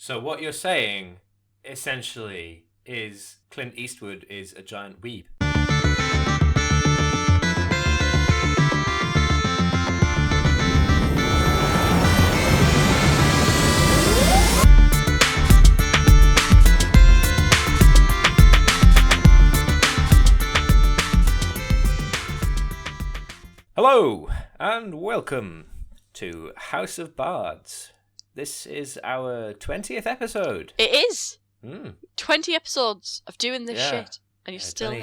So what you're saying, essentially, is Clint Eastwood is a giant weeb. Hello, and welcome to House of Bards. This is our 20th episode. It is! 20 episodes of doing this shit, and you're still 20,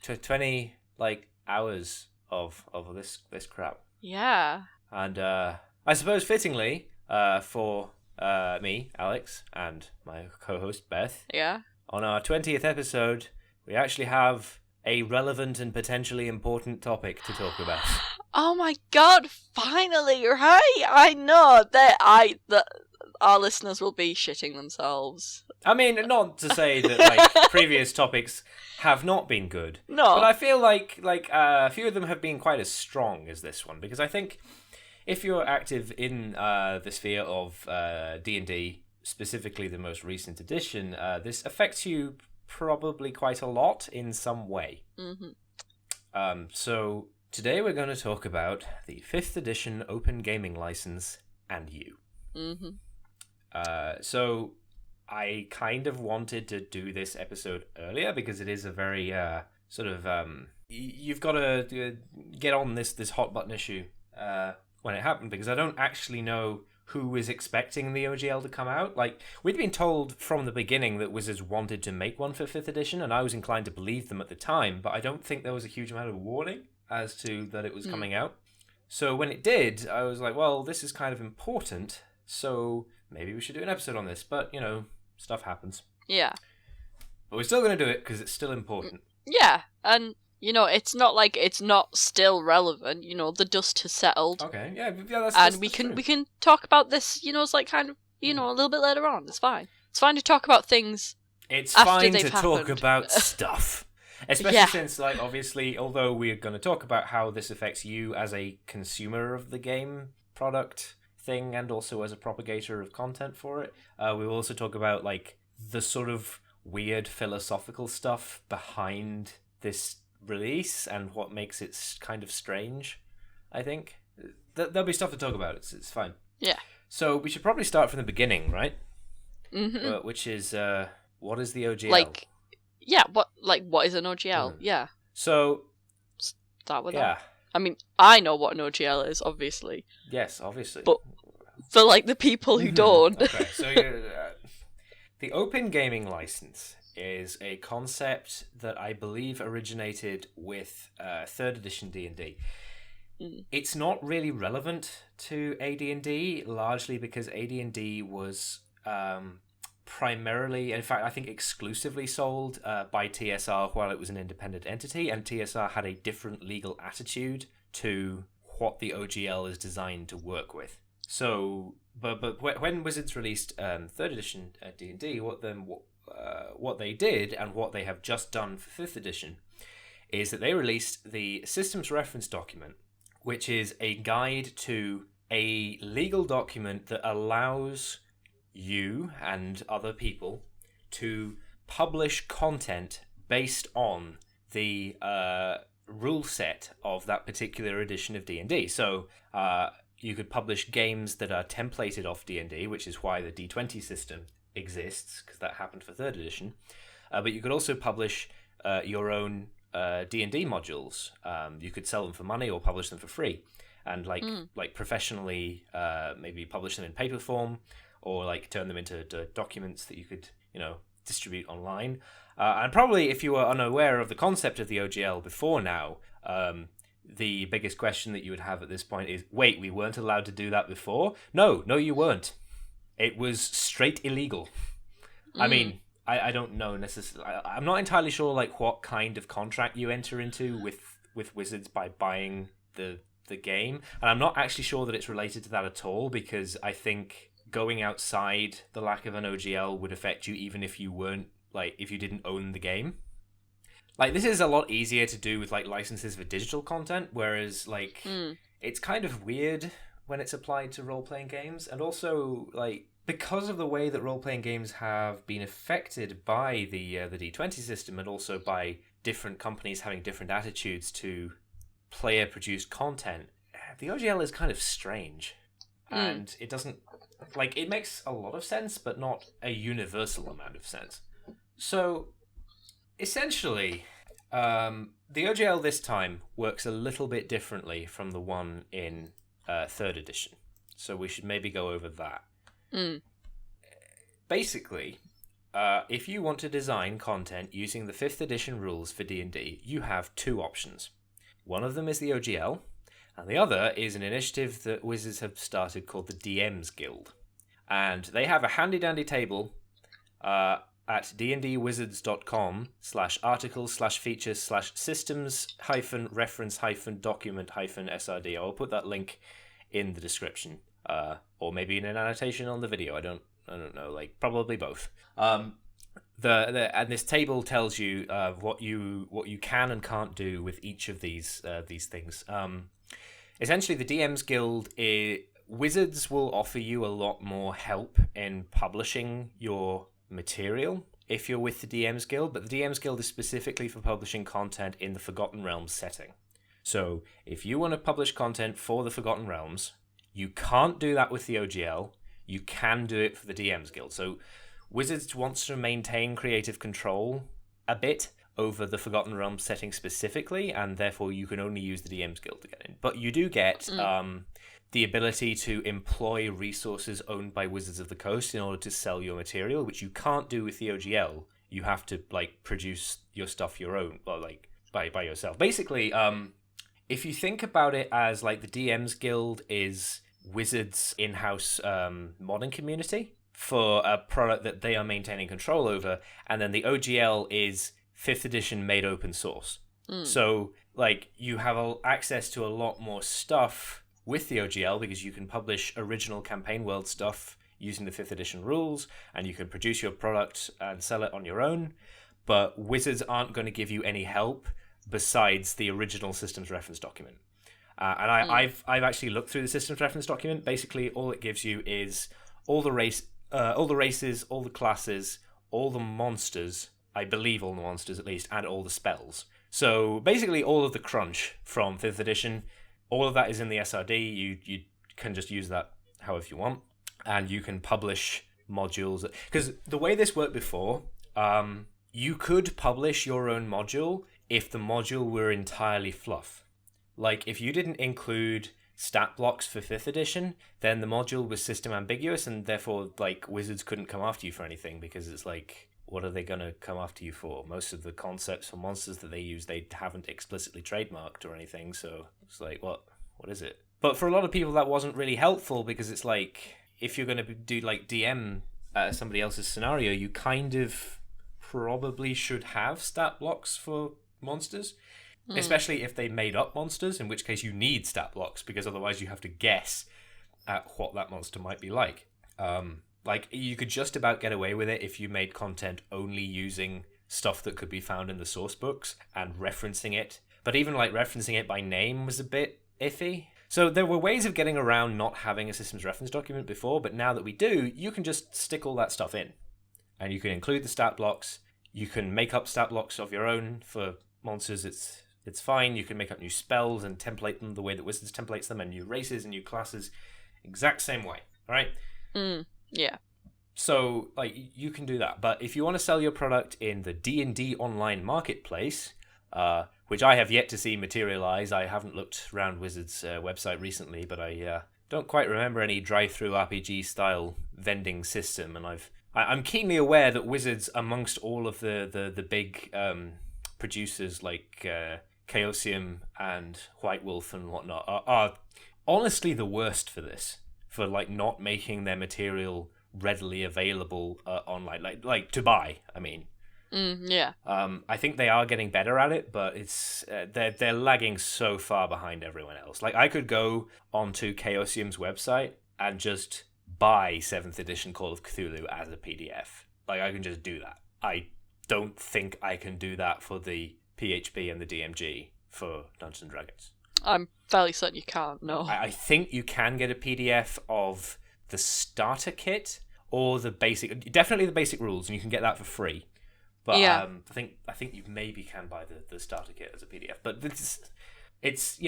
here. 20, hours of this crap. Yeah. And I suppose fittingly, for me, Alex, and my co-host, Beth, Yeah. on our 20th episode, we actually have a relevant and potentially important topic to talk about. Oh my god, finally, right? I know that our listeners will be shitting themselves. I mean, not to say that previous topics have not been good. No. But I feel like a few of them have been quite as strong as this one, because I think if you're active in the sphere of D&D, specifically the most recent edition, this affects you probably quite a lot in some way. Mm-hmm. So today we're going to talk about the 5th edition Open Gaming License and you. Mm-hmm. So I kind of wanted to do this episode earlier because it is a very you've got to get on this hot button issue when it happened, because I don't actually know who was expecting the OGL to come out. Like, we'd been told from the beginning that Wizards wanted to make one for 5th edition, and I was inclined to believe them at the time, but I don't think there was a huge amount of warning as to that it was coming out. So when it did, I was like, well, this is kind of important, so maybe we should do an episode on this. But, you know, stuff happens. Yeah. But we're still going to do it because it's still important. Yeah, and, you know, it's not like it's not still relevant. You know, the dust has settled. Okay, yeah, that's and that's we true. can talk about this, you know, it's like kind of, you know, a little bit later on. It's fine. It's fine to talk about things. It's after fine they've to talk happened. about stuff. Especially Yeah. since, obviously, although we're going to talk about how this affects you as a consumer of the game product thing and also as a propagator of content for it, we will also talk about, the sort of weird philosophical stuff behind this release and what makes it kind of strange, I think. There'll be stuff to talk about. It's fine. Yeah. So we should probably start from the beginning, right? Mm-hmm. Which is, what is the OGL? What is an OGL? Yeah. So, Start with yeah. that. I mean, I know what an OGL is, obviously. Yes, obviously. But for, the people who don't. Okay, so the Open Gaming License is a concept that I believe originated with 3rd edition D&D. It's not really relevant to AD&D, largely because AD&D was primarily, in fact, I think exclusively sold by TSR while it was an independent entity, and TSR had a different legal attitude to what the OGL is designed to work with. So, but when Wizards released 3rd edition D&D, what they did, and what they have just done for 5th edition, is that they released the Systems Reference Document, which is a guide to a legal document that allows you and other people to publish content based on the rule set of that particular edition of D&D. So you could publish games that are templated off D&D, which is why the D20 system exists, because that happened for 3rd edition. But you could also publish your own D&D modules. You could sell them for money or publish them for free, and professionally maybe publish them in paper form, or turn them into documents that you could, distribute online. And probably, if you were unaware of the concept of the OGL before now, the biggest question that you would have at this point is, wait, we weren't allowed to do that before? No, you weren't. It was straight illegal. I mean, I don't know necessarily. I'm not entirely sure what kind of contract you enter into with Wizards by buying the game, and I'm not actually sure that it's related to that at all, because I think going outside the lack of an OGL would affect you even if you weren't if you didn't own the game. This is a lot easier to do with licenses for digital content, whereas it's kind of weird when it's applied to role-playing games. And also because of the way that role-playing games have been affected by the D20 system, and also by different companies having different attitudes to player-produced content, the OGL is kind of strange. And it doesn't... Like, it makes a lot of sense, but not a universal amount of sense. So, essentially, the OGL this time works a little bit differently from the one in 3rd edition. So we should maybe go over that. Basically, if you want to design content using the 5th edition rules for D&D, you have two options. One of them is the OGL, and the other is an initiative that Wizards have started called the DM's Guild. And they have a handy-dandy table at dndwizards.com/articles/features/systems-reference-document-srd. I'll put that link in the description, or maybe in an annotation on the video. I don't know, like probably both. And this table tells you what you can and can't do with each of these things. Essentially, the DM's Guild Wizards will offer you a lot more help in publishing your material if you're with the DM's Guild, but the DM's Guild is specifically for publishing content in the Forgotten Realms setting. So if you want to publish content for the Forgotten Realms, you can't do that with the OGL. You can do it for the DM's Guild. So Wizards wants to maintain creative control a bit over the Forgotten Realms setting specifically, and therefore you can only use the DM's Guild to get in. But you do get the ability to employ resources owned by Wizards of the Coast in order to sell your material, which you can't do with the OGL. You have to produce your stuff your own, by yourself. Basically, if you think about it as the DM's Guild is Wizards' in-house modding community for a product that they are maintaining control over, and then the OGL is 5th edition made open source. So you have access to a lot more stuff with the OGL because you can publish original campaign world stuff using the 5th edition rules, and you can produce your product and sell it on your own. But Wizards aren't going to give you any help besides the original systems reference document. And I've actually looked through the systems reference document. Basically, all it gives you is all the races, all the classes, all the monsters. I believe all the monsters at least, and all the spells. So basically, all of the crunch from 5th edition, all of that is in the SRD. You can just use that however you want, and you can publish modules. Because the way this worked before, you could publish your own module if the module were entirely fluff. If you didn't include stat blocks for 5th edition, then the module was system ambiguous, and therefore Wizards couldn't come after you for anything, because it's what are they going to come after you for? Most of the concepts for monsters that they use, they haven't explicitly trademarked or anything, so it's what is it? But for a lot of people, that wasn't really helpful, because it's if you're going to do DM somebody else's scenario, you kind of probably should have stat blocks for monsters, especially if they made up monsters, in which case you need stat blocks, because otherwise you have to guess at what that monster might be like. You could just about get away with it if you made content only using stuff that could be found in the source books and referencing it. But even referencing it by name was a bit iffy. So there were ways of getting around not having a systems reference document before, but now that we do, you can just stick all that stuff in. And you can include the stat blocks. You can make up stat blocks of your own for monsters. It's fine. You can make up new spells and template them the way that Wizards templates them, and new races and new classes, exact same way. All right? Yeah. So, you can do that. But if you want to sell your product in the D&D online marketplace, which I have yet to see materialize, I haven't looked around Wizards' website recently, but I don't quite remember any drive-through RPG-style vending system, and I'm keenly aware that Wizards, amongst all of the big producers like Chaosium and White Wolf and whatnot, are honestly the worst for this, for not making their material readily available online, to buy. I mean, yeah. I think they are getting better at it, but it's they're lagging so far behind everyone else. I could go onto Chaosium's website and just buy 7th edition Call of Cthulhu as a PDF. I can just do that. I don't think I can do that for the PHB and the DMG for Dungeons & Dragons. I'm fairly certain you can't, no. I think you can get a PDF of the starter kit or definitely the basic rules, and you can get that for free. But Yeah. I think you maybe can buy the starter kit as a PDF. But it's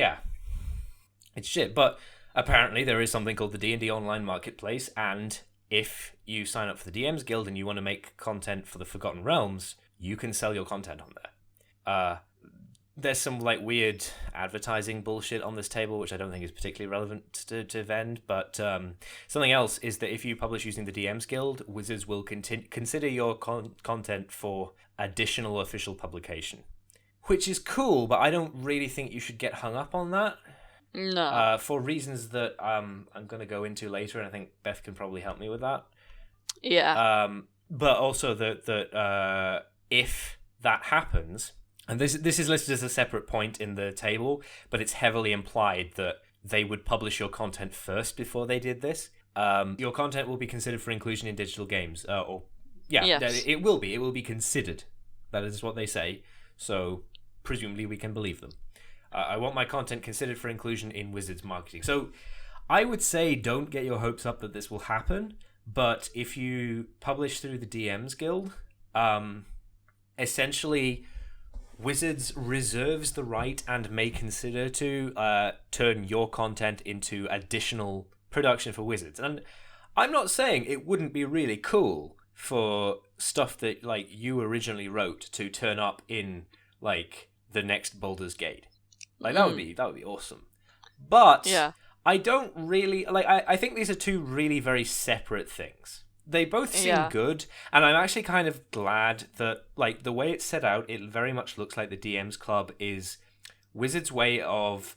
shit. But apparently there is something called the D&D Online Marketplace, and if you sign up for the DMs Guild and you want to make content for the Forgotten Realms, you can sell your content on there. There's some like weird advertising bullshit on this table, which I don't think is particularly relevant to Vend. But something else is that if you publish using the DMs Guild, Wizards will consider your content for additional official publication, which is cool. But I don't really think you should get hung up on that. No. For reasons that I'm going to go into later, and I think Beth can probably help me with that. Yeah. But also that if that happens. And this is listed as a separate point in the table, but it's heavily implied that they would publish your content first before they did this. Your content will be considered for inclusion in digital games. Yes. It will be. It will be considered. That is what they say. So presumably we can believe them. I want my content considered for inclusion in Wizards marketing. So I would say don't get your hopes up that this will happen. But if you publish through the DMs Guild, essentially Wizards reserves the right and may consider to turn your content into additional production for Wizards. And I'm not saying it wouldn't be really cool for stuff that like you originally wrote to turn up in like the next Baldur's Gate. Like that would be awesome. But Yeah. I don't really like. I think these are two really very separate things. They both seem good, and I'm actually kind of glad that, like, the way it's set out, it very much looks like the DMs Club is Wizards' way of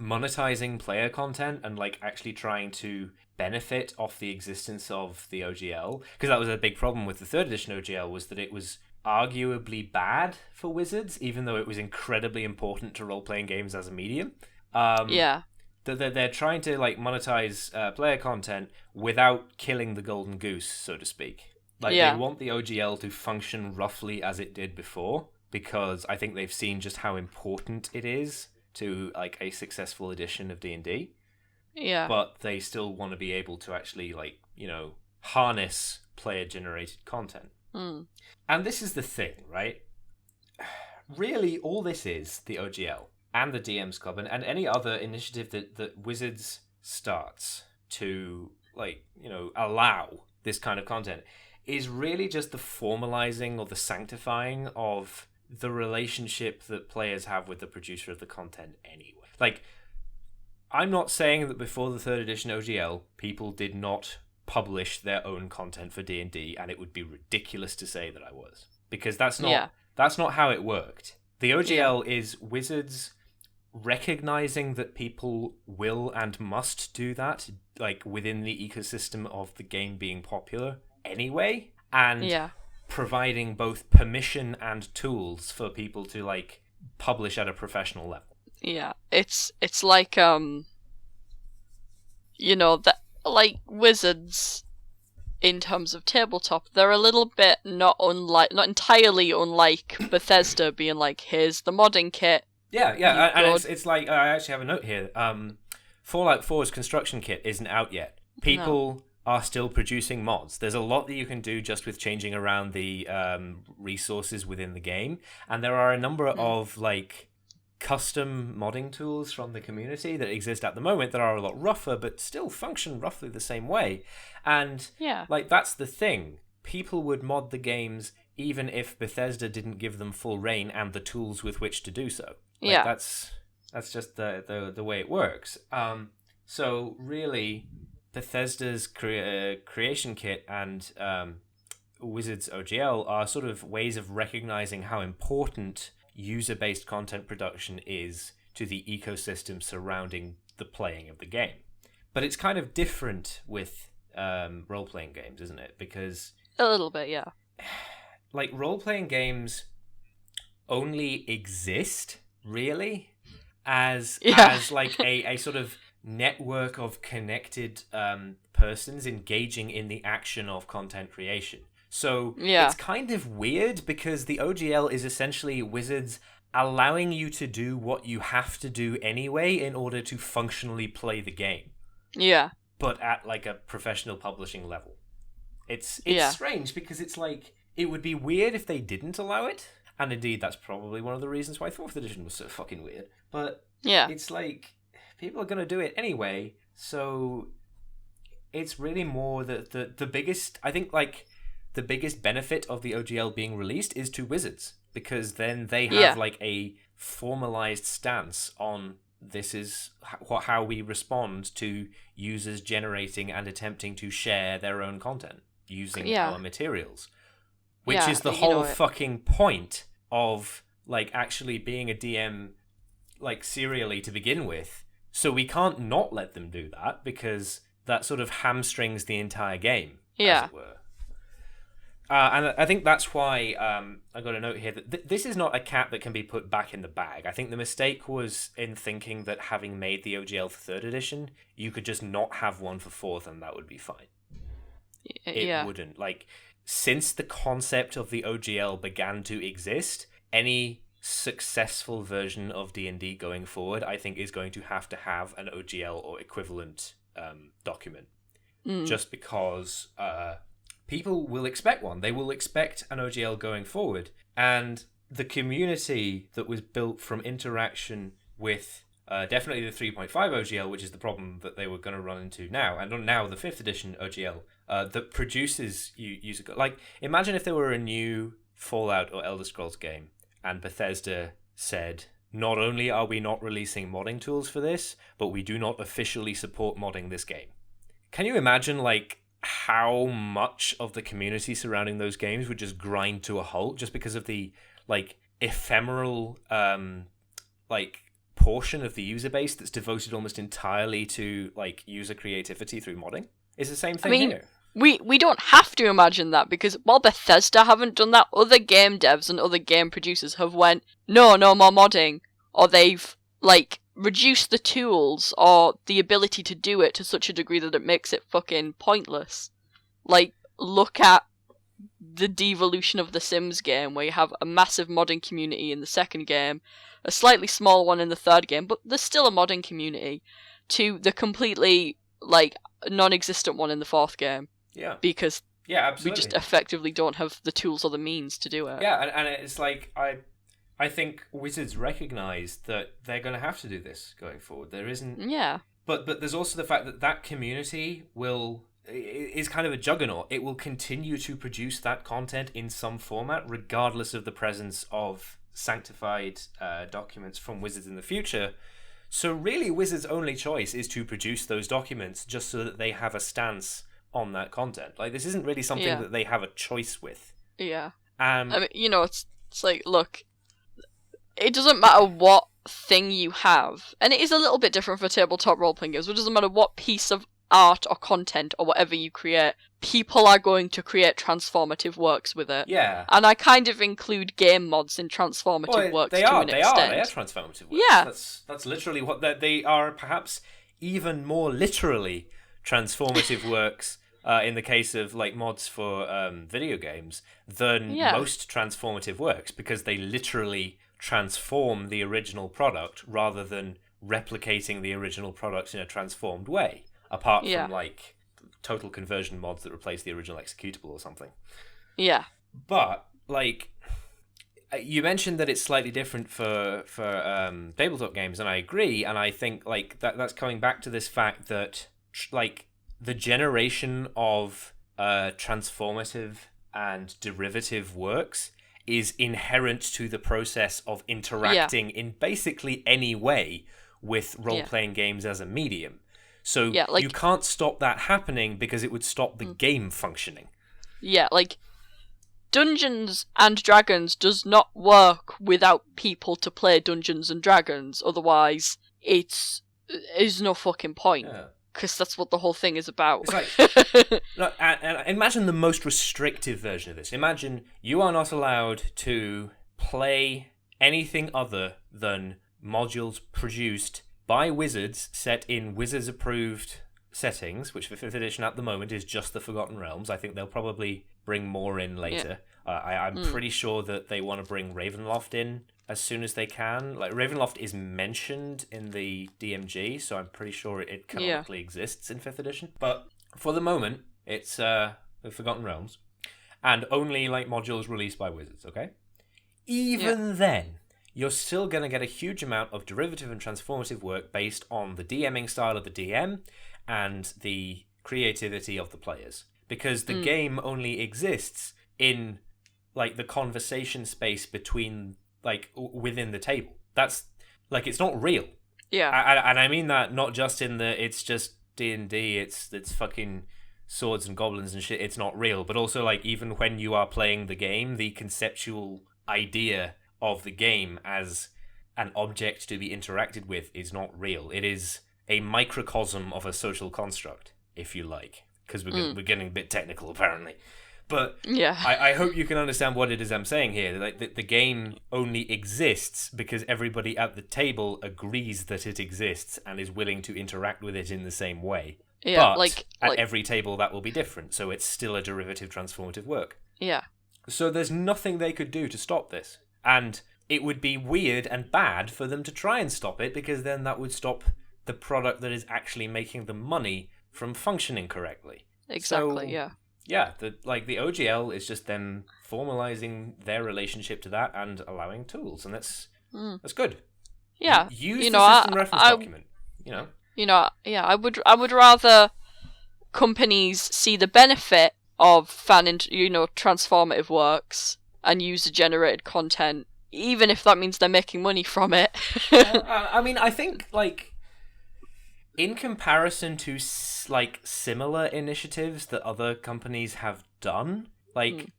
monetizing player content and, like, actually trying to benefit off the existence of the OGL. Because that was a big problem with the 3rd edition OGL, was that it was arguably bad for Wizards, even though it was incredibly important to role-playing games as a medium. They're trying to like monetize player content without killing the golden goose, so to speak. Like they want the OGL to function roughly as it did before, because I think they've seen just how important it is to like a successful edition of D&D. Yeah. But they still want to be able to actually like, harness player generated content. And this is the thing, right? Really all this is the OGL. And the DMs Club, and any other initiative that Wizards starts to, like, allow this kind of content is really just the formalizing or the sanctifying of the relationship that players have with the producer of the content anyway. Like, I'm not saying that before the 3rd edition OGL, people did not publish their own content for D&D, and it would be ridiculous to say that I was. Because that's not how it worked. The OGL is Wizards recognizing that people will and must do that, like within the ecosystem of the game being popular anyway, and providing both permission and tools for people to like publish at a professional level. Yeah, it's like that like Wizards in terms of tabletop, they're a little bit not entirely unlike Bethesda being like, here's the modding kit. Yeah, and it's like, I actually have a note here. Fallout 4's construction kit isn't out yet. People are still producing mods. There's a lot that you can do just with changing around the resources within the game, and there are a number of like custom modding tools from the community that exist at the moment that are a lot rougher, but still function roughly the same way. And like that's the thing. People would mod the games even if Bethesda didn't give them full reign and the tools with which to do so. Like, that's just the way it works. So really, Bethesda's creation kit and Wizards OGL are sort of ways of recognizing how important user-based content production is to the ecosystem surrounding the playing of the game. But it's kind of different with role-playing games, isn't it? Because a little bit, yeah. Like, role-playing games only exist, really, as like a sort of network of connected persons engaging in the action of content creation. So it's kind of weird because the OGL is essentially Wizards allowing you to do what you have to do anyway in order to functionally play the game. Yeah. But at like a professional publishing level. It's Yeah. strange because it's like, it would be weird if they didn't allow it. And indeed, that's probably one of the reasons why 4th edition was so fucking weird. But Yeah. it's like, people are going to do it anyway. So it's really more the biggest, I think, like, the biggest benefit of the OGL being released is to Wizards. Because then they have, like, a formalized stance on this is how we respond to users generating and attempting to share their own content using our materials. Which is the whole fucking point of, like, actually being a DM, like, serially to begin with. So we can't not let them do that, because that sort of hamstrings the entire game, as it were. And I think that's why I got a note here that this is not a cat that can be put back in the bag. I think the mistake was in thinking that having made the OGL for 3rd edition, you could just not have one for 4th and that would be fine. It wouldn't. Like, since the concept of the OGL began to exist, any successful version of D&D going forward, I think, is going to have an OGL or equivalent document. Just because people will expect one. They will expect an OGL going forward. And the community that was built from interaction with definitely the 3.5 OGL, which is the problem that they were going to run into now, and now the 5th edition OGL, that produces user... Like, imagine if there were a new Fallout or Elder Scrolls game, and Bethesda said, not only are we not releasing modding tools for this, but we do not officially support modding this game. Can you imagine, like, how much of the community surrounding those games would just grind to a halt just because of the, like, ephemeral, like, portion of the user base that's devoted almost entirely to, like, user creativity through modding? It's the same thing here. We don't have to imagine that, because while Bethesda haven't done that, other game devs and other game producers have went, no more modding, or they've, like, reduced the tools or the ability to do it to such a degree that it makes it fucking pointless. Like, look at the devolution of the Sims game, where you have a massive modding community in the 2nd game, a slightly small one in the 3rd game, but there's still a modding community, to the completely, like, non-existent one in the 4th game. Yeah. Because absolutely. we just effectively don't have the tools or the means to do it. Yeah, and it's like, I think Wizards recognize that they're going to have to do this going forward. There isn't... Yeah. But there's also the fact that community is kind of a juggernaut. It will continue to produce that content in some format, regardless of the presence of sanctified documents from Wizards in the future. So really, Wizards' only choice is to produce those documents just so that they have a stance on that content. Like, this isn't really something that they have a choice with. Yeah. I mean, it's like, look, it doesn't matter what thing you have, and it is a little bit different for tabletop role-playing games, but it doesn't matter what piece of art or content or whatever you create, people are going to create transformative works with it. Yeah. And I kind of include game mods in transformative works to an extent. They are transformative works. Yeah. That's literally what they are, perhaps even more literally transformative works in the case of, like, mods for video games than most transformative works, because they literally transform the original product rather than replicating the original product in a transformed way, apart from, like, total conversion mods that replace the original executable or something. Yeah. But, like, you mentioned that it's slightly different for tabletop games, and I agree, and I think, like, that's coming back to this fact that, like, the generation of transformative and derivative works is inherent to the process of interacting in basically any way with role-playing games as a medium. So you can't stop that happening because it would stop the game functioning. Yeah, like, Dungeons and Dragons does not work without people to play Dungeons and Dragons. Otherwise, it's no fucking point. Yeah. Because that's what the whole thing is about. It's like, and imagine the most restrictive version of this. Imagine you are not allowed to play anything other than modules produced by Wizards, set in Wizards-approved settings, which for 5th edition at the moment is just the Forgotten Realms. I think they'll probably bring more in later. Yeah. I'm pretty sure that they want to bring Ravenloft in as soon as they can. Like, Ravenloft is mentioned in the DMG, so I'm pretty sure it canonically exists in 5th edition. But for the moment, it's the Forgotten Realms, and only like modules released by Wizards, okay? Even then, you're still going to get a huge amount of derivative and transformative work based on the DMing style of the DM and the creativity of the players. Because the game only exists in like the conversation space between like within the table. That's like, it's not real. Yeah. And I mean that not just in the it's just D&D, it's fucking swords and goblins and shit, it's not real, but also like even when you are playing the game, the conceptual idea of the game as an object to be interacted with is not real. It is a microcosm of a social construct, if you like, because we're getting a bit technical apparently. But I hope you can understand what it is I'm saying here. Like the game only exists because everybody at the table agrees that it exists and is willing to interact with it in the same way. Yeah, but at every table that will be different, so it's still a derivative transformative work. Yeah. So there's nothing they could do to stop this. And it would be weird and bad for them to try and stop it, because then that would stop the product that is actually making the money from functioning correctly. Exactly, Yeah, the OGL is just them formalizing their relationship to that and allowing tools, and that's good. Yeah, Use the system reference document. I would rather companies see the benefit of transformative works and user-generated content, even if that means they're making money from it. I mean, I think like in comparison to like similar initiatives that other companies have done, like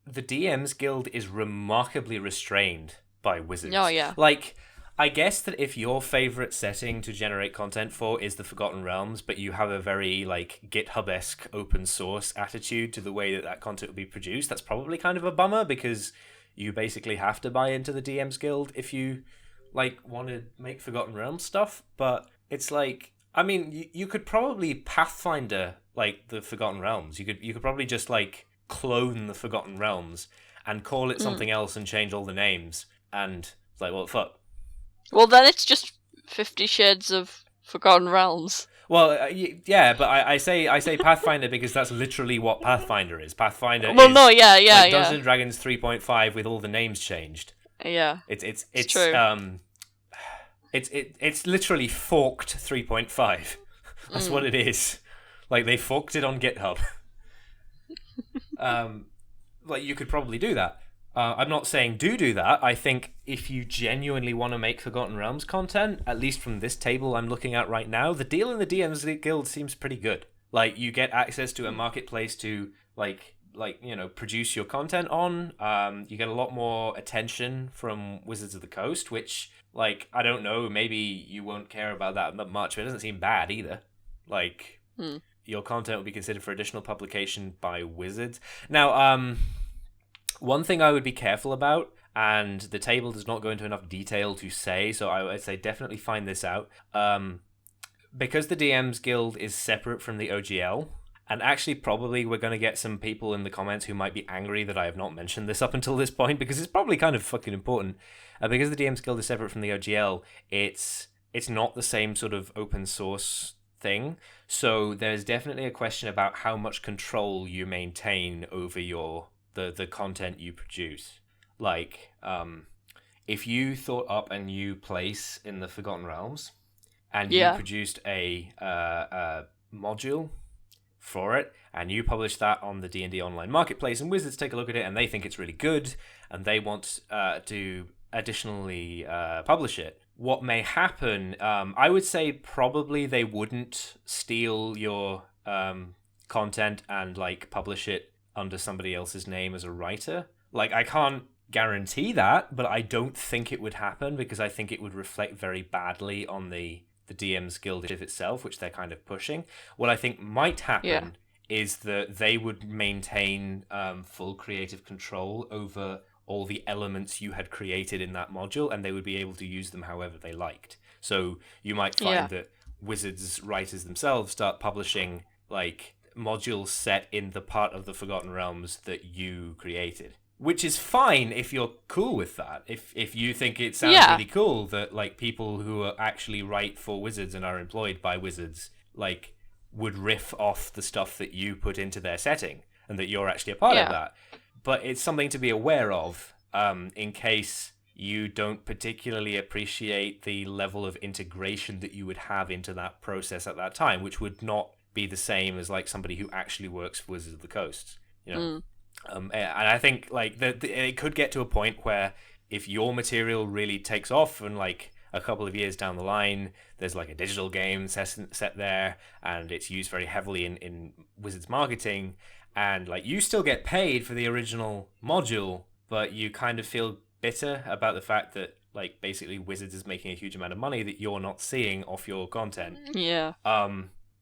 the DM's Guild is remarkably restrained by Wizards. Oh yeah. Like, I guess that if your favorite setting to generate content for is the Forgotten Realms, but you have a very like GitHub-esque open source attitude to the way that content will be produced, that's probably kind of a bummer, because you basically have to buy into the DM's Guild if you like want to make Forgotten Realms stuff. But it's like, I mean, you could probably Pathfinder like the Forgotten Realms. You could probably just like clone the Forgotten Realms and call it something else and change all the names. And it's like, well, fuck. Well, then it's just 50 Shades of Forgotten Realms. Well, yeah, but I say Pathfinder because that's literally what Pathfinder is. Pathfinder is Dungeons and Dragons 3.5 with all the names changed. Yeah. It's true. It's literally forked 3.5. That's what it is. Like, they forked it on GitHub. Like, you could probably do that. I'm not saying do that. I think if you genuinely want to make Forgotten Realms content, at least from this table I'm looking at right now, the deal in the DM's Guild seems pretty good. Like, you get access to a marketplace to produce your content on. You get a lot more attention from Wizards of the Coast, which, like, I don't know, maybe you won't care about that much, but it doesn't seem bad either. Like, your content will be considered for additional publication by Wizards. Now, one thing I would be careful about, and the table does not go into enough detail to say, so I would say definitely find this out. Because the DM's Guild is separate from the OGL, and actually probably we're going to get some people in the comments who might be angry that I have not mentioned this up until this point, because it's probably kind of fucking important. Because the DM's Guild is separate from the OGL, it's not the same sort of open source thing, so there's definitely a question about how much control you maintain over the content you produce. Like, if you thought up a new place in the Forgotten Realms and you produced a module for it and you publish that on the D&D online marketplace, and Wizards take a look at it and they think it's really good and they want to additionally publish it, what may happen, I would say probably they wouldn't steal your content and like publish it under somebody else's name as a writer. Like, I can't guarantee that, but I don't think it would happen, because I think it would reflect very badly on the DM's Guild itself, which they're kind of pushing. What I think might happen is that they would maintain full creative control over all the elements you had created in that module, and they would be able to use them however they liked. So you might find that Wizards writers themselves start publishing like modules set in the part of the Forgotten Realms that you created, which is fine if you're cool with that. If you think it sounds really cool that like people who are actually write for Wizards and are employed by Wizards like would riff off the stuff that you put into their setting and that you're actually a part of Yeah. that. But it's something to be aware of in case you don't particularly appreciate the level of integration that you would have into that process at that time, which would not be the same as like somebody who actually works for Wizards of the Coast, you know. And I think like it could get to a point where if your material really takes off and like a couple of years down the line there's like a digital game set there and it's used very heavily in Wizards marketing, and like you still get paid for the original module, but you kind of feel bitter about the fact that like basically Wizards is making a huge amount of money that you're not seeing off your content. Yeah.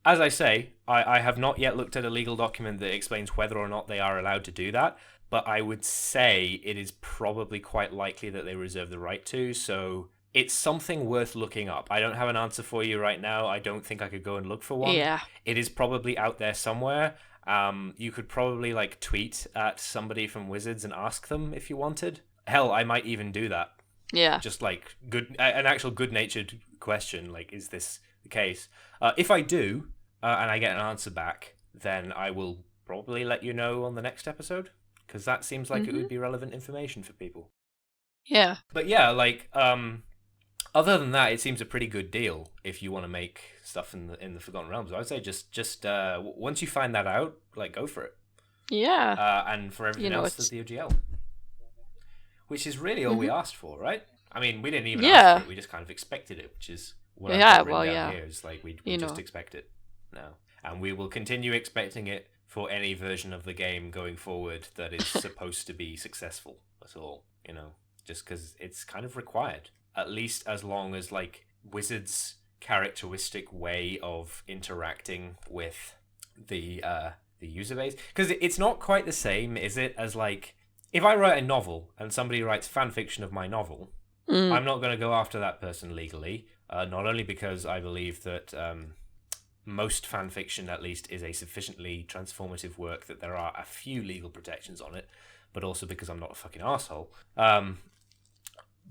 As I say, I have not yet looked at a legal document that explains whether or not they are allowed to do that, but I would say it is probably quite likely that they reserve the right to, so it's something worth looking up. I don't have an answer for you right now. I don't think I could go and look for one. Yeah. It is probably out there somewhere. You could probably like tweet at somebody from Wizards and ask them if you wanted. Hell, I might even do that. Yeah. Just like an actual good-natured question, like, is this the case? If I do, and I get an answer back, then I will probably let you know on the next episode, because that seems like it would be relevant information for people. Yeah. But yeah, like, other than that, it seems a pretty good deal if you want to make stuff in the Forgotten Realms. I would say just once you find that out, like, go for it. Yeah. And for everything else, there's the OGL. Which is really all we asked for, right? I mean, we didn't even ask for it, we just kind of expected it, which is what I've got written down here. It's like we just expect it now. And we will continue expecting it for any version of the game going forward that is supposed to be successful at all, you know, just because it's kind of required. At least as long as, like, Wizards' characteristic way of interacting with the user base. Because it's not quite the same, is it, as, like, if I write a novel and somebody writes fan fiction of my novel, I'm not going to go after that person legally. Not only because I believe that most fan fiction, at least, is a sufficiently transformative work that there are a few legal protections on it, but also because I'm not a fucking asshole.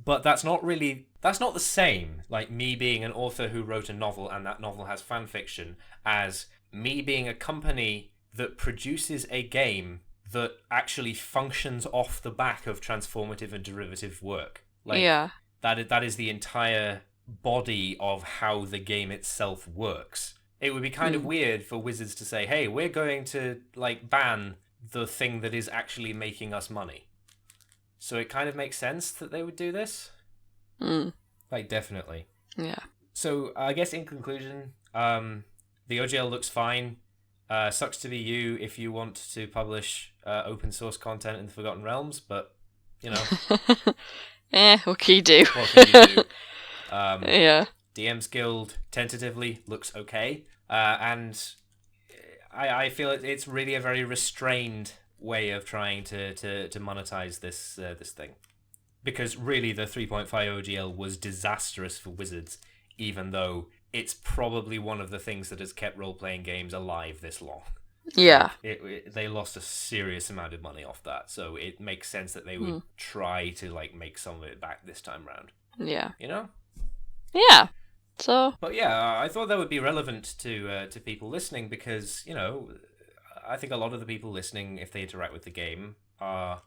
But that's not the same, like me being an author who wrote a novel and that novel has fan fiction, as me being a company that produces a game that actually functions off the back of transformative and derivative work. Like, that is the entire body of how the game itself works. It would be kind of weird for Wizards to say, hey, we're going to, like, ban the thing that is actually making us money. So it kind of makes sense that they would do this. Like, definitely. Yeah. So I guess in conclusion, the OGL looks fine. Sucks to be you if you want to publish open source content in the Forgotten Realms, but, you know. What can you do? What can you do? Yeah. DM's Guild tentatively looks okay. And I feel it's really a very restrained way of trying to monetize this thing. Because really the 3.5 OGL was disastrous for Wizards, even though it's probably one of the things that has kept role-playing games alive this long. Yeah. They lost a serious amount of money off that, so it makes sense that they would try to, like, make some of it back this time round. Yeah. You know? Yeah. So. But yeah, I thought that would be relevant to people listening because, you know, I think a lot of the people listening, if they interact with the game, are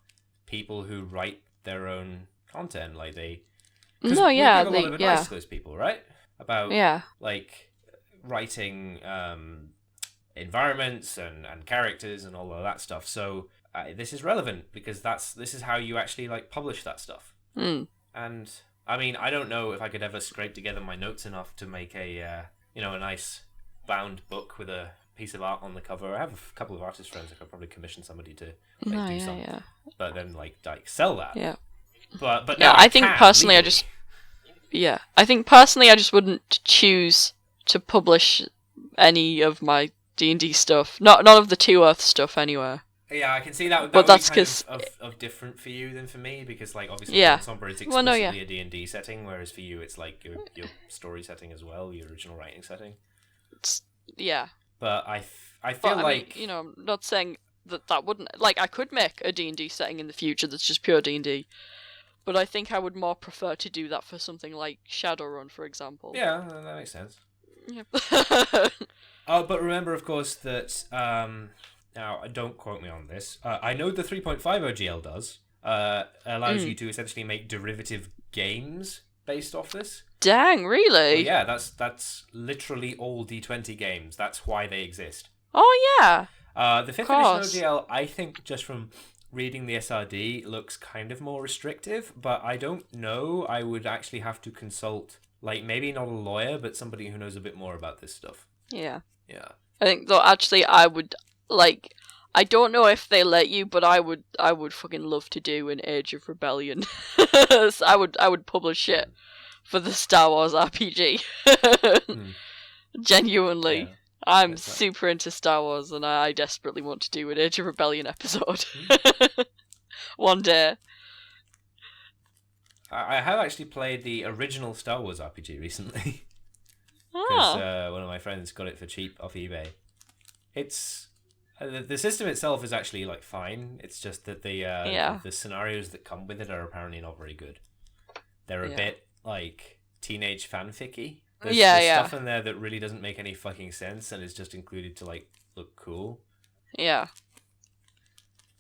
people who write their own content. Like, they... we give a lot of advice to those people, right? About, like, writing environments and characters and all of that stuff. So this is relevant because this is how you actually, like, publish that stuff. And I mean, I don't know if I could ever scrape together my notes enough to make a nice bound book with a piece of art on the cover. I have a couple of artist friends. I could probably commission somebody to do something, but then like sell that. Yeah. But yeah, I think personally, I think personally, I just wouldn't choose to publish any of my D&D stuff. None of the Two Earth stuff, anyway. Yeah, I can see that. But that's because of different for you than for me, because like obviously Sombra is explicitly a D&D setting, whereas for you it's like your story setting as well, your original writing setting. But I feel like mean, I'm not saying that wouldn't, like, I could make a D&D setting in the future that's just pure D&D, but I think I would more prefer to do that for something like Shadowrun, for example. Yeah, that makes sense. Yeah. But remember, of course, that Now, don't quote me on this. I know the 3.5 OGL does. Allows you to essentially make derivative games based off this. Dang, really? Well, yeah, that's literally all D20 games. That's why they exist. Oh, yeah. The 5th edition OGL, I think, just from reading the SRD, looks kind of more restrictive, but I don't know. I would actually have to consult, like, maybe not a lawyer, but somebody who knows a bit more about this stuff. Yeah. Yeah. I think, though, actually, I would, like, I don't know if they let you, but I would fucking love to do an Age of Rebellion. So I would publish it for the Star Wars RPG. Genuinely. Yeah. I'm super into Star Wars, and I desperately want to do an Age of Rebellion episode. One day. I have actually played the original Star Wars RPG recently. Because one of my friends got it for cheap off eBay. It's... the system itself is actually, like, fine. It's just that the scenarios that come with it are apparently not very good. They're a bit, like, teenage fanficky. There's stuff in there that really doesn't make any fucking sense and is just included to, like, look cool. Yeah.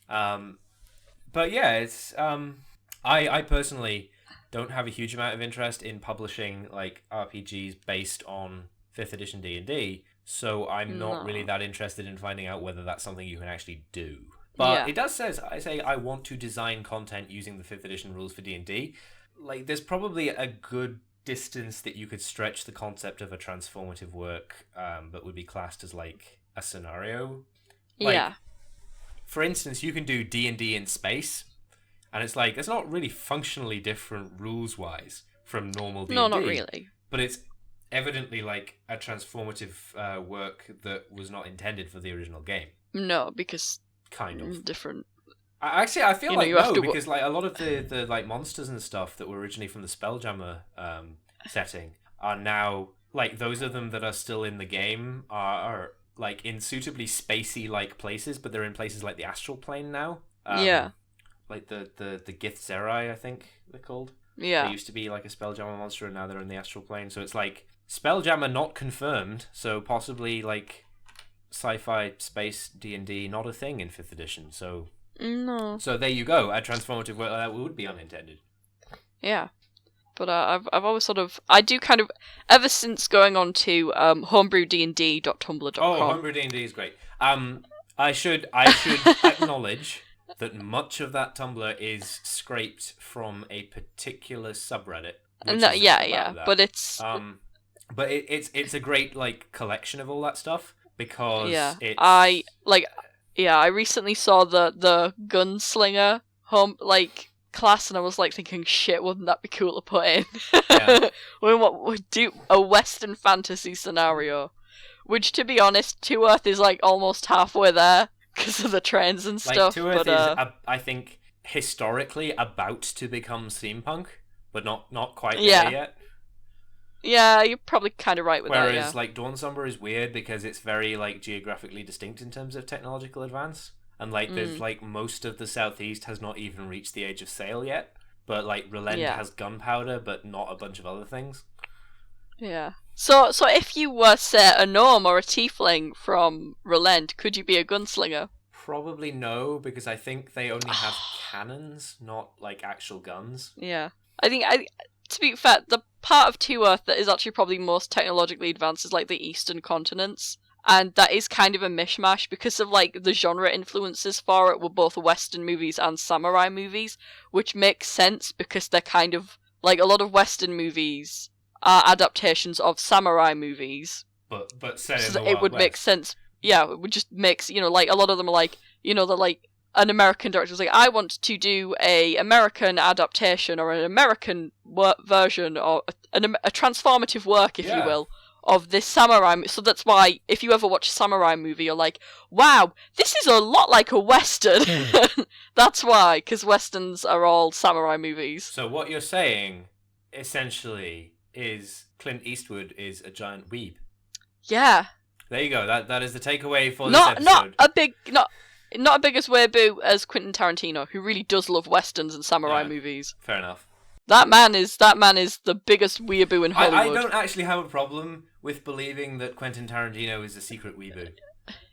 But yeah, it's I personally don't have a huge amount of interest in publishing, like, RPGs based on 5th edition D&D, so I'm not really that interested in finding out whether that's something you can actually do. But it does say I want to design content using the 5th edition rules for D&D. Like, there's probably a good distance that you could stretch the concept of a transformative work, but would be classed as, like, a scenario. Like, for instance, you can do D&D in space, and it's like, it's not really functionally different rules-wise from normal D&D. No, not really. But it's evidently, like, a transformative work that was not intended for the original game. No, because... Kind of. Different. Actually, I feel like no, because, like, a lot of the like monsters and stuff that were originally from the Spelljammer setting are now, like, those of them that are still in the game are like in suitably spacey like places, but they're in places like the astral plane now. Like the Githzerai, I think they're called. Yeah. They used to be like a Spelljammer monster, and now they're in the astral plane. So it's like Spelljammer not confirmed, so possibly like sci-fi space D&D not a thing in 5th edition. So no. So there you go. A transformative work like that would be unintended. Yeah. But I've always sort of... I do kind of... Ever since going on to homebrewdnd.tumblr.com... Oh, Homebrew D&D is great. I should acknowledge that much of that Tumblr is scraped from a particular subreddit. But it's... but it's a great, like, collection of all that stuff, because it's... I recently saw the gunslinger class, and I was like thinking, shit, wouldn't that be cool to put in? We do a Western fantasy scenario, which, to be honest, 2Earth is like almost halfway there because of the trains and stuff. 2Earth is, I think, historically about to become steampunk, but not quite there yet. Yeah, you're probably kind of right with that. Whereas, like, Dawnsumber is weird because it's very, like, geographically distinct in terms of technological advance. And, like, there's, like, most of the Southeast has not even reached the age of sail yet. But, like, Relend has gunpowder, but not a bunch of other things. Yeah. So if you were, say, a gnome or a tiefling from Relend, could you be a gunslinger? Probably no, because I think they only have cannons, not, like, actual guns. Yeah. I think, to be fair, the part of 2Earth that is actually probably most technologically advanced is, like, the eastern continents. And that is kind of a mishmash because of, like, the genre influences for it were both Western movies and samurai movies, which makes sense because they're kind of, like, a lot of Western movies are adaptations of samurai movies. But set in so the Wild it would West. make sense. Yeah, it would just makes, like, a lot of them are like, they're like, an American director was like, I want to do a American adaptation or an American version or a transformative work, if you will, of this samurai. So that's why if you ever watch a samurai movie, you're like, wow, this is a lot like a Western. That's why, because Westerns are all samurai movies. So what you're saying, essentially, is Clint Eastwood is a giant weeb. Yeah. There you go. That is the takeaway for this episode. Not a big as weeaboo as Quentin Tarantino, who really does love westerns and samurai movies. Fair enough. That man is the biggest weeaboo in Hollywood. I don't actually have a problem with believing that Quentin Tarantino is a secret weeaboo.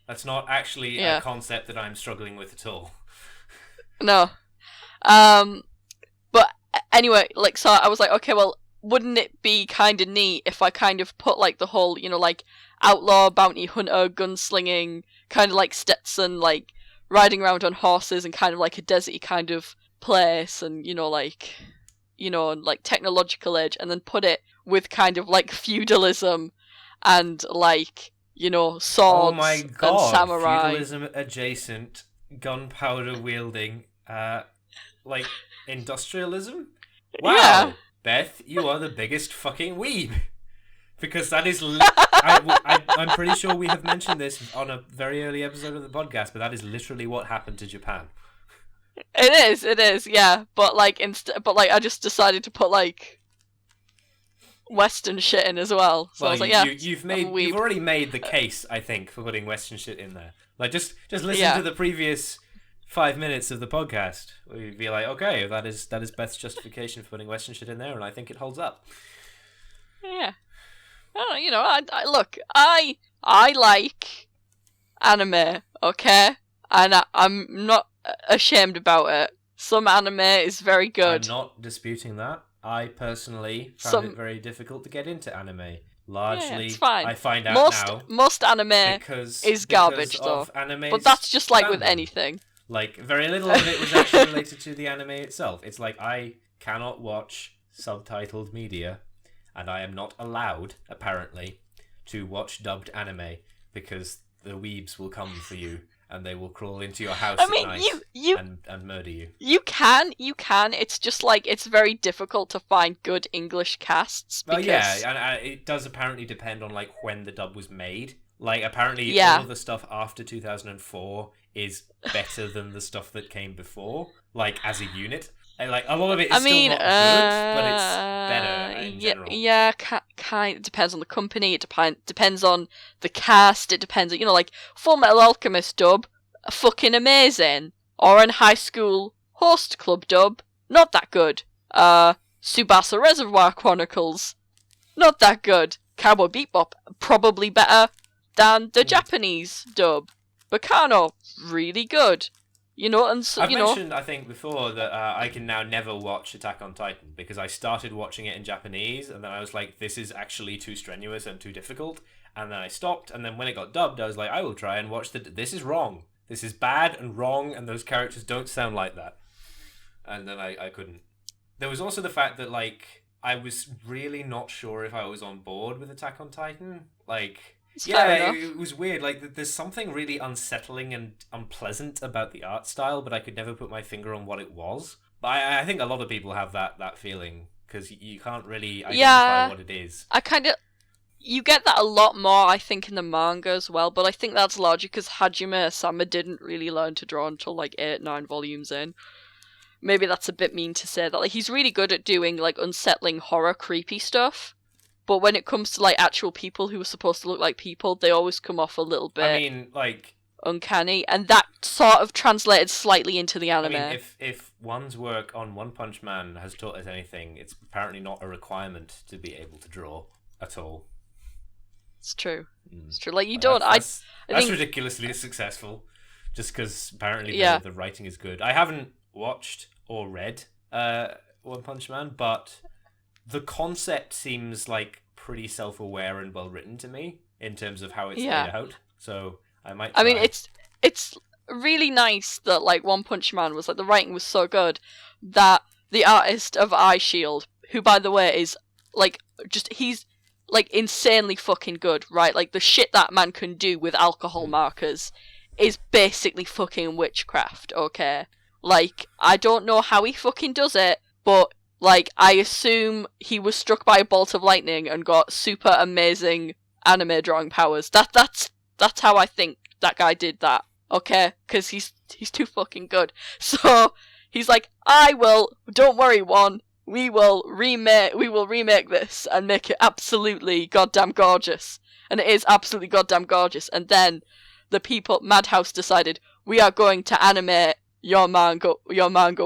That's not actually Yeah. a concept that I'm struggling with at all. No. But anyway, like, so I was like, okay, well, wouldn't it be kind of neat if I kind of put, like, the whole, you know, like, outlaw, bounty hunter, gunslinging, kind of like Stetson, like, riding around on horses and kind of like a deserty kind of place and, you know, like, technological age, and then put it with kind of like feudalism and like, you know, swords Oh my and god, samurai. feudalism adjacent, gunpowder wielding, like industrialism? Wow, Yeah. Beth, you are the biggest fucking weeb. Because that is, I'm pretty sure we have mentioned this on a very early episode of the podcast, but that is literally what happened to Japan. It is, yeah. But like, I just decided to put like Western shit in as well. So I was like, yeah, you've already made the case, I think, for putting Western shit in there. Like, just listen to the previous 5 minutes of the podcast. We'd be like, okay, that is Beth's justification for putting Western shit in there, and I think it holds up. Yeah. Oh, you know, I look, I like anime, okay, and I'm not ashamed about it. Some anime is very good. I'm not disputing that. I personally found it very difficult to get into anime. Largely, it's fine. I find out now most anime is garbage, though. But that's just like with anything. Like, very little of it was actually related to the anime itself. It's like, I cannot watch subtitled media, and I am not allowed, apparently, to watch dubbed anime, because the weebs will come for you, and they will crawl into your house at night and murder you. You can. It's just like, it's very difficult to find good English casts. Because... Well, yeah, and it does apparently depend on like when the dub was made. Like, apparently all of the stuff after 2004 is better than the stuff that came before, like, as a unit. And, like, a lot of it is still not good, but it's better in general. Yeah, kind. It depends on the company. It depends on the cast. It depends on, you know, like, Full Metal Alchemist dub, fucking amazing. Or in High School Host Club dub, not that good. Tsubasa Reservoir Chronicles, not that good. Cowboy Bebop, probably better than the Japanese dub. Bacano, really good. You know, and so, I've mentioned, I think, before that I can now never watch Attack on Titan because I started watching it in Japanese and then I was like, this is actually too strenuous and too difficult. And then I stopped, and then when it got dubbed, I was like, I will try and watch this is wrong. This is bad and wrong, and those characters don't sound like that. And then I couldn't. There was also the fact that, like, I was really not sure if I was on board with Attack on Titan. Like... it was weird. Like, there's something really unsettling and unpleasant about the art style, but I could never put my finger on what it was. But I think a lot of people have that feeling, because you can't really identify what it is. You get that a lot more, I think, in the manga as well, but I think that's largely because Hajime Asama didn't really learn to draw until, like, 8-9 volumes in. Maybe that's a bit mean to say that. Like, he's really good at doing, like, unsettling, horror, creepy stuff. But when it comes to, like, actual people who are supposed to look like people, they always come off a little bit... I mean, like... uncanny, and that sort of translated slightly into the anime. I mean, if one's work on One Punch Man has taught us anything, it's apparently not a requirement to be able to draw at all. It's true. It's true. Like, you don't... That's ridiculously successful, just because apparently the writing is good. I haven't watched or read One Punch Man, but... the concept seems like pretty self-aware and well-written to me in terms of how it's laid out. So I might try. I mean, it's really nice that, like, One Punch Man was, like, the writing was so good that the artist of Eye Shield, who, by the way, is, like, he's, like, insanely fucking good, right? Like, the shit that man can do with alcohol markers is basically fucking witchcraft, okay? Like, I don't know how he fucking does it, but... like, I assume he was struck by a bolt of lightning and got super amazing anime drawing powers. That's how I think that guy did that, okay? Because he's too fucking good. So, he's like, don't worry, we will remake this and make it absolutely goddamn gorgeous. And it is absolutely goddamn gorgeous. And then the people, Madhouse decided, we are going to animate your manga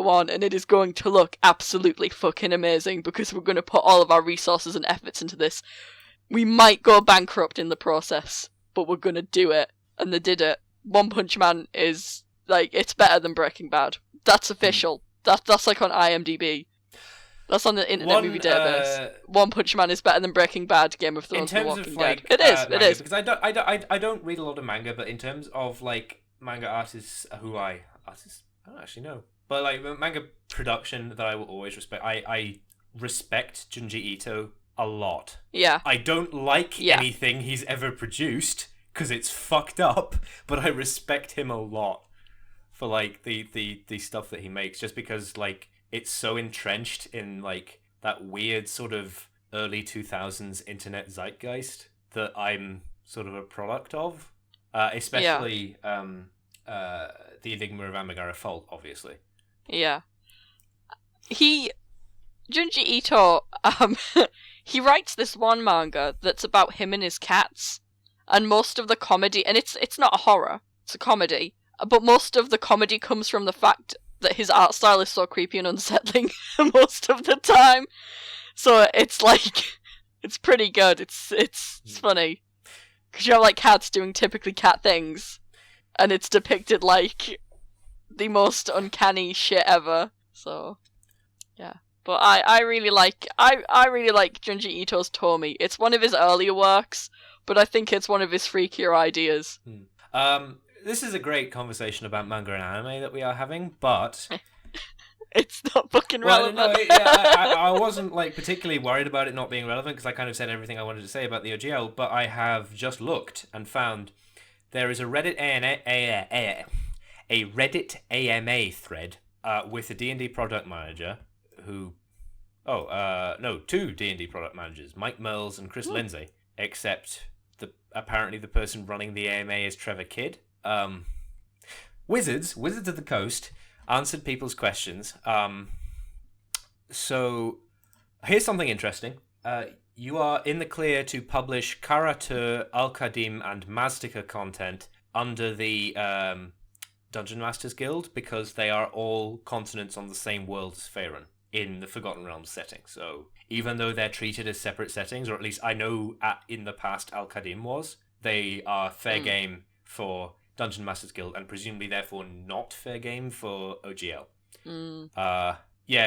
one, and it is going to look absolutely fucking amazing because we're going to put all of our resources and efforts into this. We might go bankrupt in the process, but we're going to do it. and they did it. One Punch Man is, like, it's better than Breaking Bad. That's official. That's like on IMDb. That's on the Internet Movie Database. One Punch Man is better than Breaking Bad, Game of Thrones, The Walking Dead. It is. It is because I don't read a lot of manga, but in terms of like manga artists I don't actually know, but like manga production that I will always respect. I respect Junji Ito a lot. Yeah. I don't like anything he's ever produced because it's fucked up, but I respect him a lot for like the stuff that he makes, just because like it's so entrenched in like that weird sort of early 2000s internet zeitgeist that I'm sort of a product of, especially The Enigma of Amigara Fault, obviously. Yeah. Junji Ito, he writes this one manga that's about him and his cats, and most of the comedy, and it's not a horror, it's a comedy, but most of the comedy comes from the fact that his art style is so creepy and unsettling most of the time. So it's like, it's pretty good. It's funny. Because you have like cats doing typically cat things, and it's depicted like the most uncanny shit ever. So, yeah. But I really like Junji Ito's Tomy. It's one of his earlier works, but I think it's one of his freakier ideas. This is a great conversation about manga and anime that we are having, but it's not fucking relevant. No, I wasn't like particularly worried about it not being relevant because I kind of said everything I wanted to say about the OGL, but I have just looked and found there is a Reddit AMA thread with a D&D product manager who two D&D product managers, Mike Merles and Chris Lindsay, except apparently the person running the AMA is Trevor Kidd. Wizards of the Coast answered people's questions. So here's something interesting. You are in the clear to publish Karatur, Al-Qadim, and Maztica content under the Dungeon Masters Guild because they are all continents on the same world as Faerun in the Forgotten Realms setting. So even though they're treated as separate settings, or at least I know in the past Al-Qadim was, they are fair game for Dungeon Masters Guild, and presumably therefore not fair game for OGL.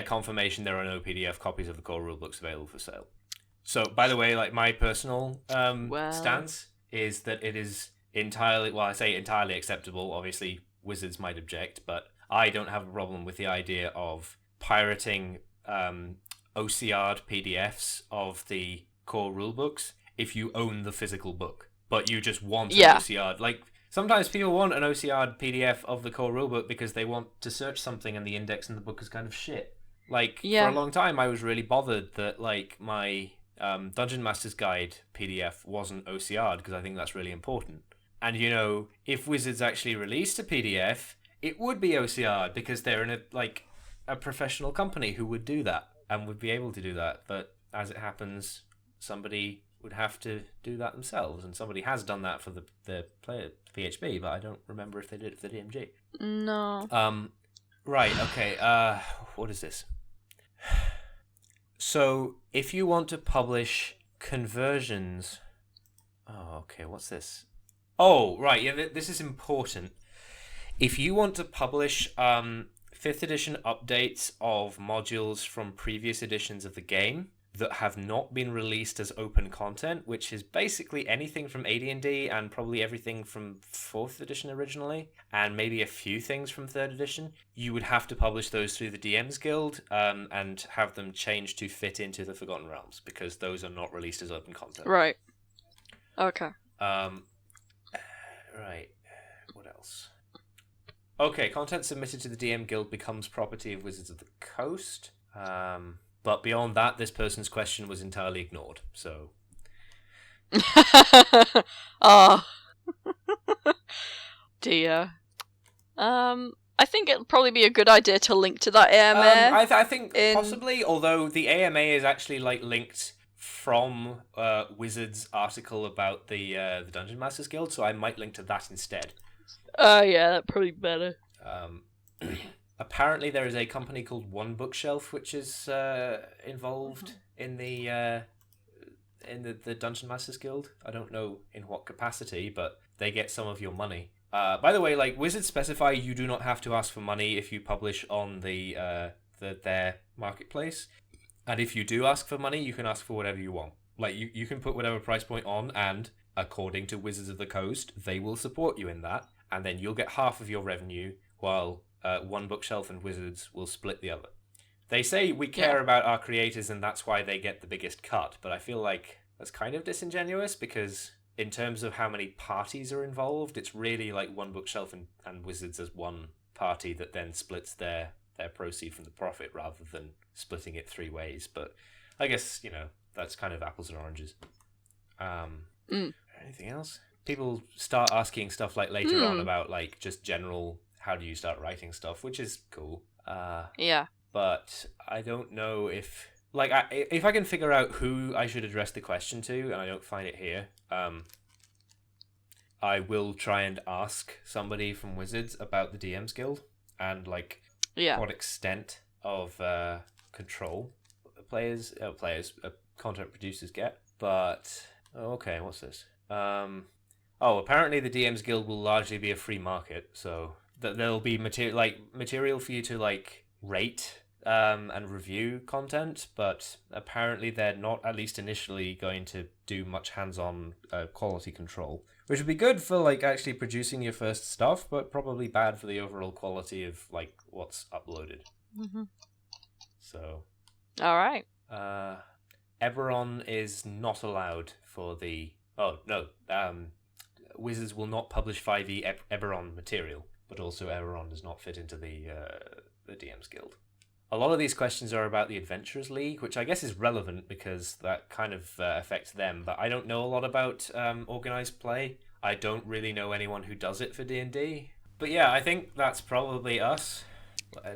Confirmation there are no PDF copies of the core rulebooks available for sale. So, by the way, like my personal stance is that it is entirely, well, I say entirely acceptable. Obviously, Wizards might object, but I don't have a problem with the idea of pirating OCR'd PDFs of the core rulebooks if you own the physical book, but you just want an OCR'd. Like, sometimes people want an OCR'd PDF of the core rulebook because they want to search something and the index in the book is kind of shit. Like, for a long time, I was really bothered that, like, my Dungeon Master's Guide PDF wasn't OCR'd because I think that's really important. And, you know, if Wizards actually released a PDF, it would be OCR'd because they're in a professional company who would do that and would be able to do that. But as it happens, somebody would have to do that themselves, and somebody has done that for the player PHP, but I don't remember if they did it for the DMG. No. Right, okay, what is this? So, if you want to publish conversions... Oh, okay, what's this? Oh, right, yeah, this is important. If you want to publish 5th edition updates of modules from previous editions of the game that have not been released as open content, which is basically anything from AD&D and probably everything from 4th edition originally, and maybe a few things from 3rd edition, you would have to publish those through the DM's Guild and have them changed to fit into the Forgotten Realms, because those are not released as open content. Right. Okay. Right. What else? Okay, content submitted to the DM Guild becomes property of Wizards of the Coast. But beyond that, this person's question was entirely ignored, so... Oh. Dear. I think it'll probably be a good idea to link to that AMA. I think possibly, although the AMA is actually like linked from Wizards' article about the Dungeon Masters Guild, so I might link to that instead. Yeah, that'd probably be better. Apparently, there is a company called One Bookshelf which is involved in the Dungeon Masters Guild. I don't know in what capacity, but they get some of your money. By the way, like Wizards specify you do not have to ask for money if you publish on their marketplace, and if you do ask for money, you can ask for whatever you want. Like you can put whatever price point on, and according to Wizards of the Coast, they will support you in that, and then you'll get half of your revenue, while One Bookshelf and Wizards will split the other. They say we care about our creators, and that's why they get the biggest cut, but I feel like that's kind of disingenuous, because in terms of how many parties are involved, it's really like One Bookshelf and Wizards as one party that then splits their proceed from the profit rather than splitting it 3 ways. But I guess, that's kind of apples and oranges. Anything else? People start asking stuff like later on about like just general, how do you start writing stuff, which is cool. Yeah. But I don't know if... Like, if I can figure out who I should address the question to, and I don't find it here, I will try and ask somebody from Wizards about the DM's Guild, and, like, what extent of control content producers get. But, okay, what's this? Apparently the DM's Guild will largely be a free market, so there'll be material for you to, like, rate and review content, but apparently they're not, at least initially, going to do much hands-on quality control, which would be good for like actually producing your first stuff, but probably bad for the overall quality of like what's uploaded. So all right. Eberron is not allowed for the Wizards will not publish 5e Eberron material, but also Eberron does not fit into the DM's Guild. A lot of these questions are about the Adventurers League, which I guess is relevant because that kind of affects them, but I don't know a lot about organized play. I don't really know anyone who does it for D&D. But yeah, I think that's probably us.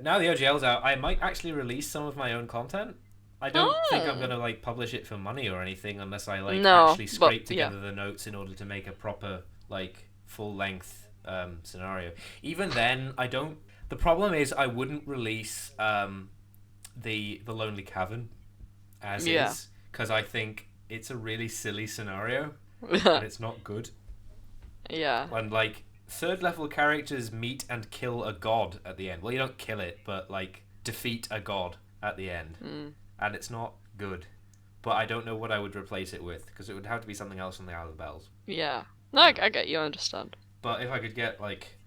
Now the OGL's out, I might actually release some of my own content. I don't think I'm going to like publish it for money or anything unless I actually scrape together the notes in order to make a proper like full-length scenario. Even then, I don't... The problem is I wouldn't release the Lonely Cavern as is, because I think it's a really silly scenario and it's not good. Yeah. And like 3rd level characters meet and kill a god at the end. Well, you don't kill it, but like defeat a god at the end. And it's not good. But I don't know what I would replace it with, because it would have to be something else from the Isle of Bells. Yeah. No, I get you, I understand. But if I could get like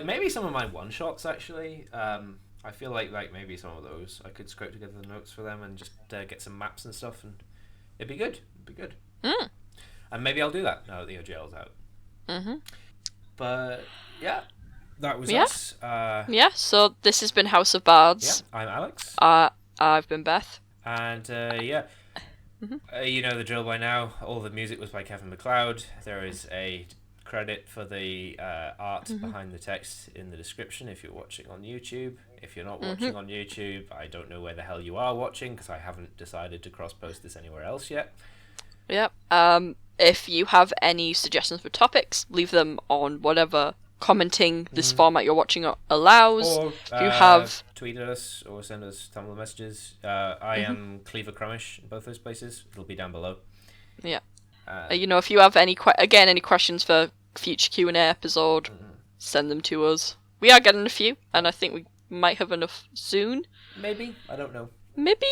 maybe some of my one-shots, actually. I feel like maybe some of those. I could scrape together the notes for them and just get some maps and stuff, and it'd be good. And maybe I'll do that now that the OGL's out. But, yeah, that was us. So this has been House of Bards. Yeah, I'm Alex. I've been Beth. And, you know the drill by now. All the music was by Kevin MacLeod. There is a... credit for the art behind the text in the description if you're watching on YouTube. If you're not watching on YouTube, I don't know where the hell you are watching, because I haven't decided to cross-post this anywhere else yet. Yep. If you have any suggestions for topics, leave them on whatever commenting this format you're watching allows. Or if you have... tweet at us or send us Tumblr messages. I am Cleaver Crumish in both those places. It'll be down below. Yeah. If you have any questions for future Q&A episode, send them to us. We are getting a few, and I think we might have enough soon. Maybe. I don't know. Maybe.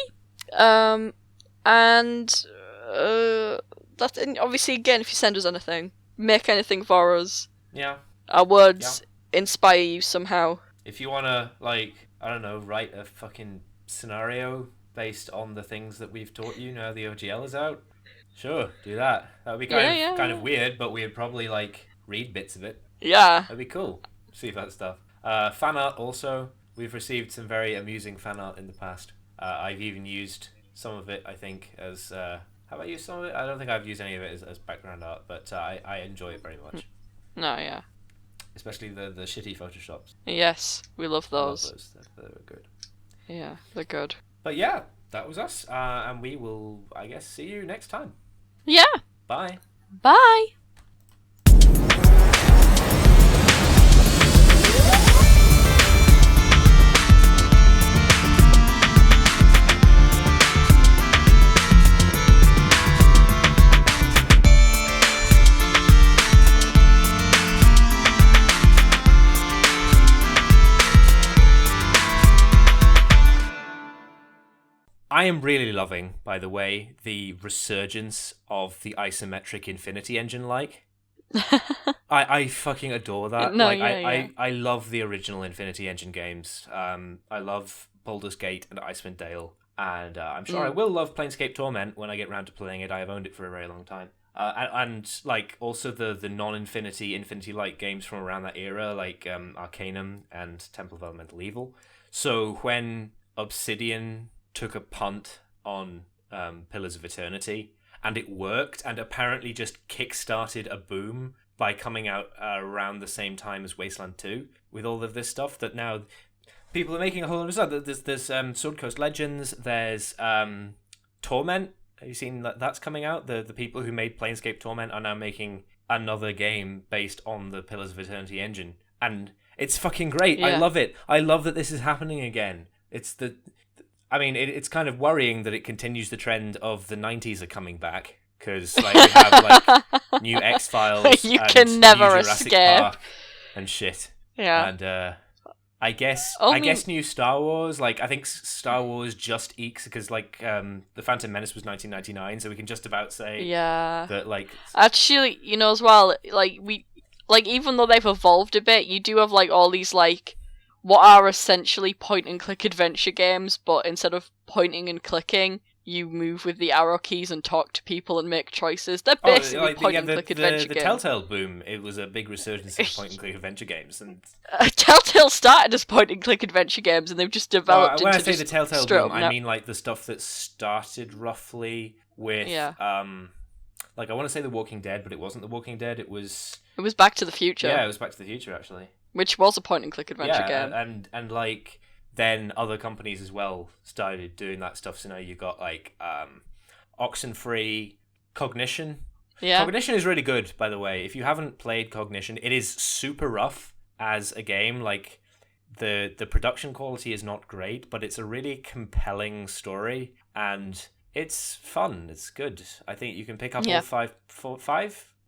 That's obviously, again, if you send us anything, make anything for us. Yeah. Our words inspire you somehow. If you want to, write a fucking scenario based on the things that we've taught you now the OGL is out, sure, do that. That would be kind of weird, but we'd probably, read bits of it. Yeah. That'd be cool. See that stuff. Fan art also. We've received some very amusing fan art in the past. I've even used some of it, I think, as... have I used some of it? I don't think I've used any of it as background art, but I enjoy it very much. No, yeah. Especially the shitty Photoshops. Yes, we love those. I love those. They're good. Yeah, they're good. But yeah, that was us. And we will, I guess, see you next time. Yeah. Bye. Bye. I am really loving, by the way, the resurgence of the isometric Infinity Engine. I fucking adore that. No, I love the original Infinity Engine games. I love Baldur's Gate and Icewind Dale, and I'm sure I will love Planescape Torment when I get round to playing it. I have owned it for a very long time. And like also the non-Infinity Infinity Light games from around that era, like Arcanum and Temple of Elemental Evil. So when Obsidian took a punt on Pillars of Eternity, and it worked, and apparently just kickstarted a boom by coming out around the same time as Wasteland 2 with all of this stuff, that now people are making a whole other stuff. There's Sword Coast Legends, there's Torment. Have you seen that's coming out? The people who made Planescape Torment are now making another game based on the Pillars of Eternity engine, and it's fucking great. I love it. I love that this is happening again. It's kind of worrying that it continues the trend of the 90s are coming back, because like we have like new X-Files, you and can never new Jurassic escape Park and shit. Yeah. And I guess new Star Wars. Like I think Star Wars just ekes because like the Phantom Menace was 1999, so we can just about say that like actually, as well, even though they've evolved a bit, you do have like all these like what are essentially point-and-click adventure games, but instead of pointing and clicking, you move with the arrow keys and talk to people and make choices. They're basically point-and-click adventure games. The Telltale boom, it was a big resurgence of point-and-click adventure games. And Telltale started as point-and-click adventure games, and they've just developed when into I say the Telltale boom, I mean like the stuff that started roughly with... like I want to say The Walking Dead, but it wasn't The Walking Dead, it was Back to the Future. Yeah, it was Back to the Future, actually. Which was a point-and-click adventure game. And like then other companies as well started doing that stuff. So now you got like Oxenfree, Cognition. Yeah. Cognition is really good, by the way. If you haven't played Cognition, it is super rough as a game. Like the production quality is not great, but it's a really compelling story and it's fun. It's good. I think you can pick up all five.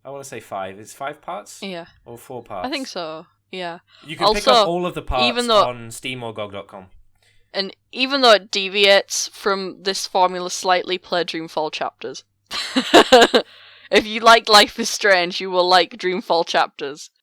I want to say 5. It's 5 parts? Yeah. Or 4 parts? I think so. Yeah. You can pick up all of the parts on Steam or GOG.com. And even though it deviates from this formula slightly, play Dreamfall Chapters. If you like Life is Strange, you will like Dreamfall Chapters.